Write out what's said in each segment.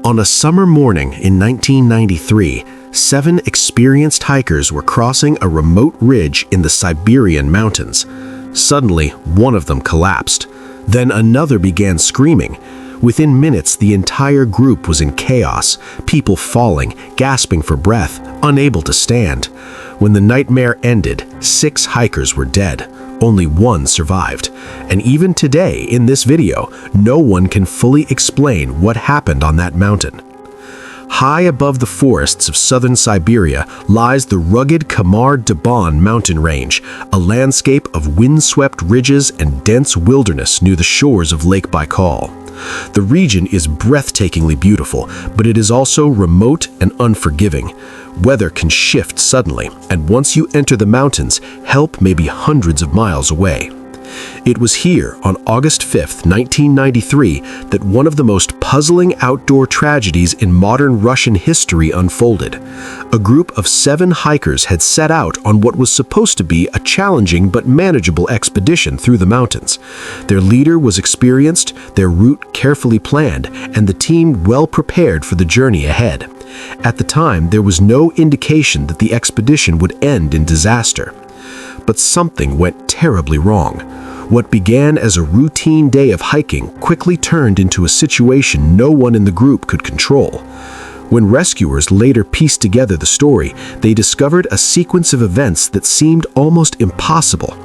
On a summer morning in 1993, 7 experienced hikers were crossing a remote ridge in the Siberian mountains. Suddenly, one of them collapsed. Then another began screaming. Within minutes, the entire group was in chaos, people falling, gasping for breath, unable to stand. When the nightmare ended, 6 hikers were dead. Only 1 survived. And even today, in this video, no one can fully explain what happened on that mountain. High above the forests of southern Siberia lies the rugged Khamar-Daban mountain range, a landscape of windswept ridges and dense wilderness near the shores of Lake Baikal. The region is breathtakingly beautiful, but it is also remote and unforgiving. Weather can shift suddenly, and once you enter the mountains, help may be hundreds of miles away. It was here on August 5, 1993, that one of the most puzzling outdoor tragedies in modern Russian history unfolded. A group of 7 hikers had set out on what was supposed to be a challenging but manageable expedition through the mountains. Their leader was experienced, their route carefully planned, and the team well prepared for the journey ahead. At the time, there was no indication that the expedition would end in disaster. But something went terribly wrong. What began as a routine day of hiking quickly turned into a situation no one in the group could control. When rescuers later pieced together the story, they discovered a sequence of events that seemed almost impossible.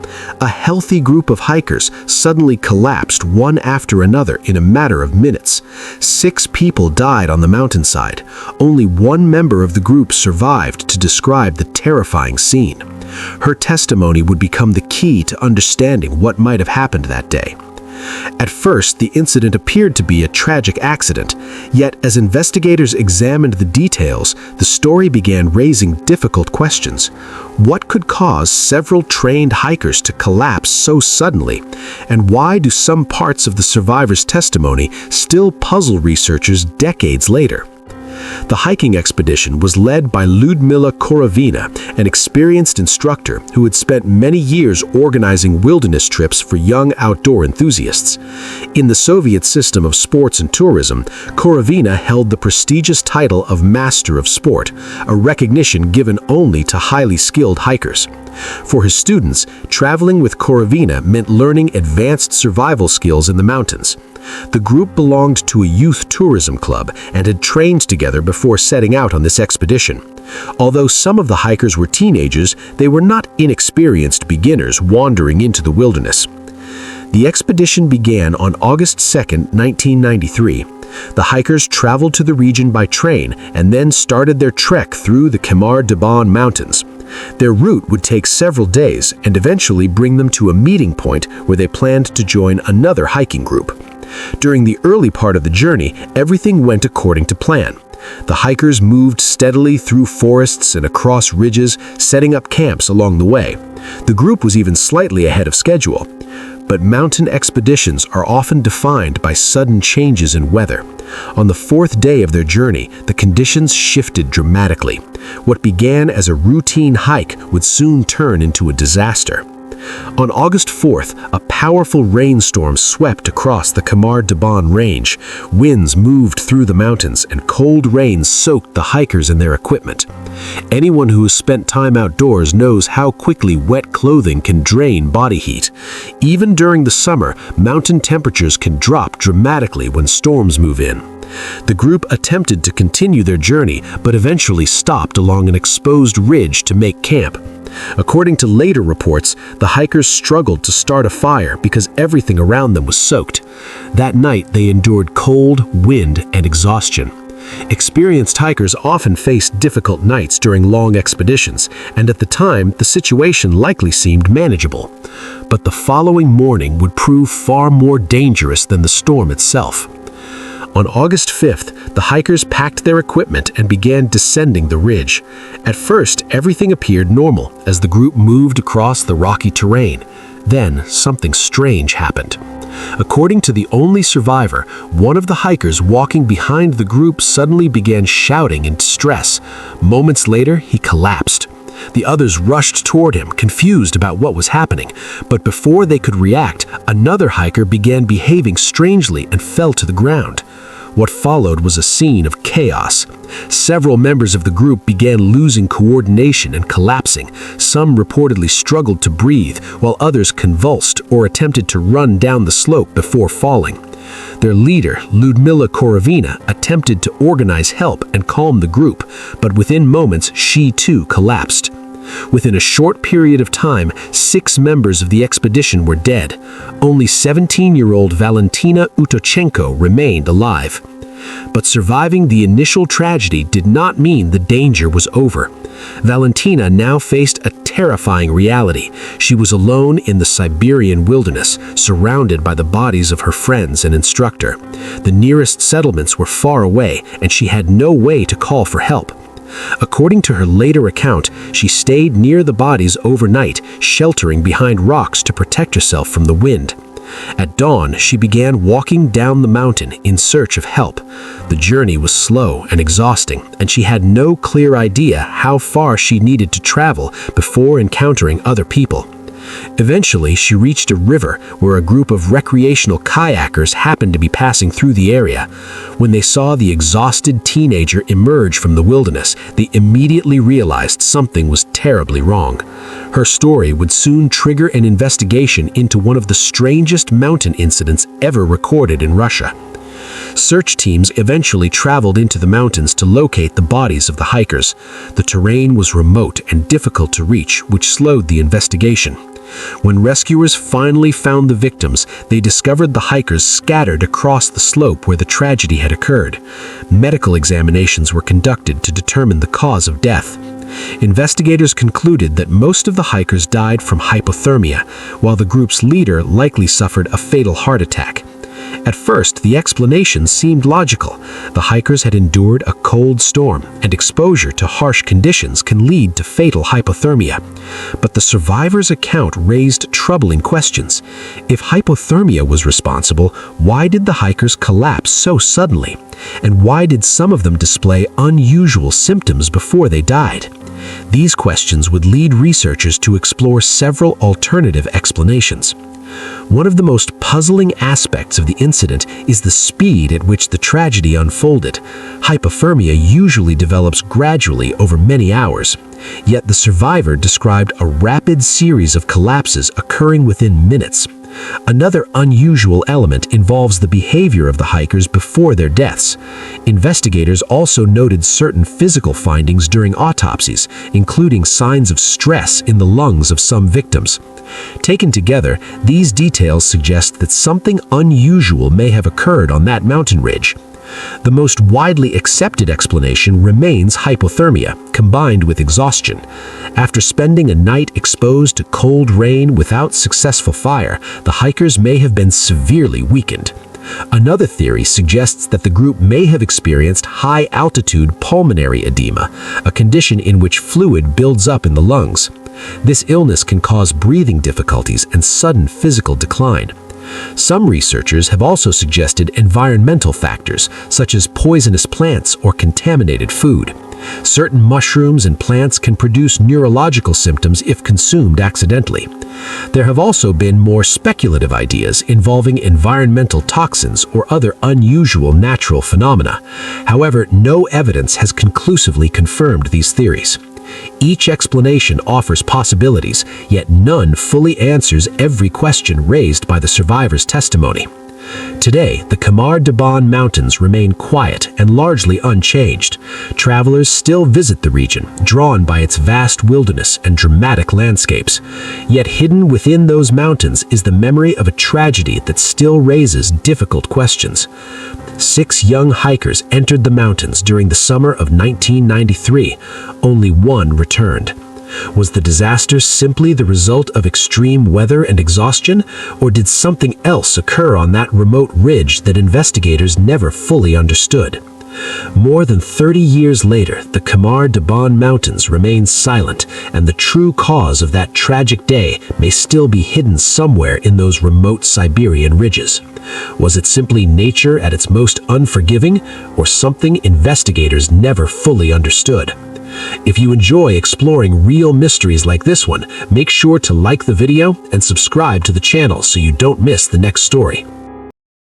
A healthy group of hikers suddenly collapsed one after another in a matter of minutes. 6 people died on the mountainside. Only 1 member of the group survived to describe the terrifying scene. Her testimony would become the key to understanding what might have happened that day. At first, the incident appeared to be a tragic accident, yet as investigators examined the details, the story began raising difficult questions. What could cause several trained hikers to collapse so suddenly? And why do some parts of the survivors' testimony still puzzle researchers decades later? The hiking expedition was led by Lyudmila Korovina, an experienced instructor who had spent many years organizing wilderness trips for young outdoor enthusiasts. In the Soviet system of sports and tourism, Korovina held the prestigious title of Master of Sport, a recognition given only to highly skilled hikers. For his students, traveling with Korovina meant learning advanced survival skills in the mountains. The group belonged to a youth tourism club and had trained together before setting out on this expedition. Although some of the hikers were teenagers, they were not inexperienced beginners wandering into the wilderness. The expedition began on August 2, 1993. The hikers traveled to the region by train and then started their trek through the Khamar-Daban mountains. Their route would take several days and eventually bring them to a meeting point where they planned to join another hiking group. During the early part of the journey, everything went according to plan. The hikers moved steadily through forests and across ridges, setting up camps along the way. The group was even slightly ahead of schedule. But mountain expeditions are often defined by sudden changes in weather. On the 4th day of their journey, the conditions shifted dramatically. What began as a routine hike would soon turn into a disaster. On August 4th, a powerful rainstorm swept across the Khamar-Daban range. Winds moved through the mountains, and cold rain soaked the hikers and their equipment. Anyone who has spent time outdoors knows how quickly wet clothing can drain body heat. Even during the summer, mountain temperatures can drop dramatically when storms move in. The group attempted to continue their journey, but eventually stopped along an exposed ridge to make camp. According to later reports, the hikers struggled to start a fire because everything around them was soaked. That night, they endured cold, wind, and exhaustion. Experienced hikers often faced difficult nights during long expeditions, and at the time, the situation likely seemed manageable. But the following morning would prove far more dangerous than the storm itself. On August 5th, the hikers packed their equipment and began descending the ridge. At first, everything appeared normal as the group moved across the rocky terrain. Then, something strange happened. According to the only survivor, one of the hikers walking behind the group suddenly began shouting in distress. Moments later, he collapsed. The others rushed toward him, confused about what was happening. But before they could react, another hiker began behaving strangely and fell to the ground. What followed was a scene of chaos. Several members of the group began losing coordination and collapsing. Some reportedly struggled to breathe, while others convulsed or attempted to run down the slope before falling. Their leader, Ludmila Korovina, attempted to organize help and calm the group, but within moments she too collapsed. Within a short period of time, 6 members of the expedition were dead. Only 17-year-old Valentina Utochenko remained alive. But surviving the initial tragedy did not mean the danger was over. Valentina now faced a terrifying reality. She was alone in the Siberian wilderness, surrounded by the bodies of her friends and instructor. The nearest settlements were far away, and she had no way to call for help. According to her later account, she stayed near the bodies overnight, sheltering behind rocks to protect herself from the wind. At dawn, she began walking down the mountain in search of help. The journey was slow and exhausting, and she had no clear idea how far she needed to travel before encountering other people. Eventually, she reached a river where a group of recreational kayakers happened to be passing through the area. When they saw the exhausted teenager emerge from the wilderness, they immediately realized something was terribly wrong. Her story would soon trigger an investigation into one of the strangest mountain incidents ever recorded in Russia. Search teams eventually traveled into the mountains to locate the bodies of the hikers. The terrain was remote and difficult to reach, which slowed the investigation. When rescuers finally found the victims, they discovered the hikers scattered across the slope where the tragedy had occurred. Medical examinations were conducted to determine the cause of death. Investigators concluded that most of the hikers died from hypothermia, while the group's leader likely suffered a fatal heart attack. At first, the explanation seemed logical. The hikers had endured a cold storm, and exposure to harsh conditions can lead to fatal hypothermia. But the survivors' account raised troubling questions. If hypothermia was responsible, why did the hikers collapse so suddenly? And why did some of them display unusual symptoms before they died? These questions would lead researchers to explore several alternative explanations. One of the most puzzling aspects of the incident is the speed at which the tragedy unfolded. Hypothermia usually develops gradually over many hours, yet the survivor described a rapid series of collapses occurring within minutes. Another unusual element involves the behavior of the hikers before their deaths. Investigators also noted certain physical findings during autopsies, including signs of stress in the lungs of some victims. Taken together, these details suggest that something unusual may have occurred on that mountain ridge. The most widely accepted explanation remains hypothermia, combined with exhaustion. After spending a night exposed to cold rain without successful fire, the hikers may have been severely weakened. Another theory suggests that the group may have experienced high-altitude pulmonary edema, a condition in which fluid builds up in the lungs. This illness can cause breathing difficulties and sudden physical decline. Some researchers have also suggested environmental factors, such as poisonous plants or contaminated food. Certain mushrooms and plants can produce neurological symptoms if consumed accidentally. There have also been more speculative ideas involving environmental toxins or other unusual natural phenomena. However, no evidence has conclusively confirmed these theories. Each explanation offers possibilities, yet none fully answers every question raised by the survivors' testimony. Today, the Khamar-Daban mountains remain quiet and largely unchanged. Travelers still visit the region, drawn by its vast wilderness and dramatic landscapes. Yet hidden within those mountains is the memory of a tragedy that still raises difficult questions. 6 young hikers entered the mountains during the summer of 1993. Only one returned. Was the disaster simply the result of extreme weather and exhaustion, or did something else occur on that remote ridge that investigators never fully understood? More than 30 years later, the Khamar-Daban mountains remain silent, and the true cause of that tragic day may still be hidden somewhere in those remote Siberian ridges. Was it simply nature at its most unforgiving, or something investigators never fully understood? If you enjoy exploring real mysteries like this one, make sure to like the video and subscribe to the channel so you don't miss the next story.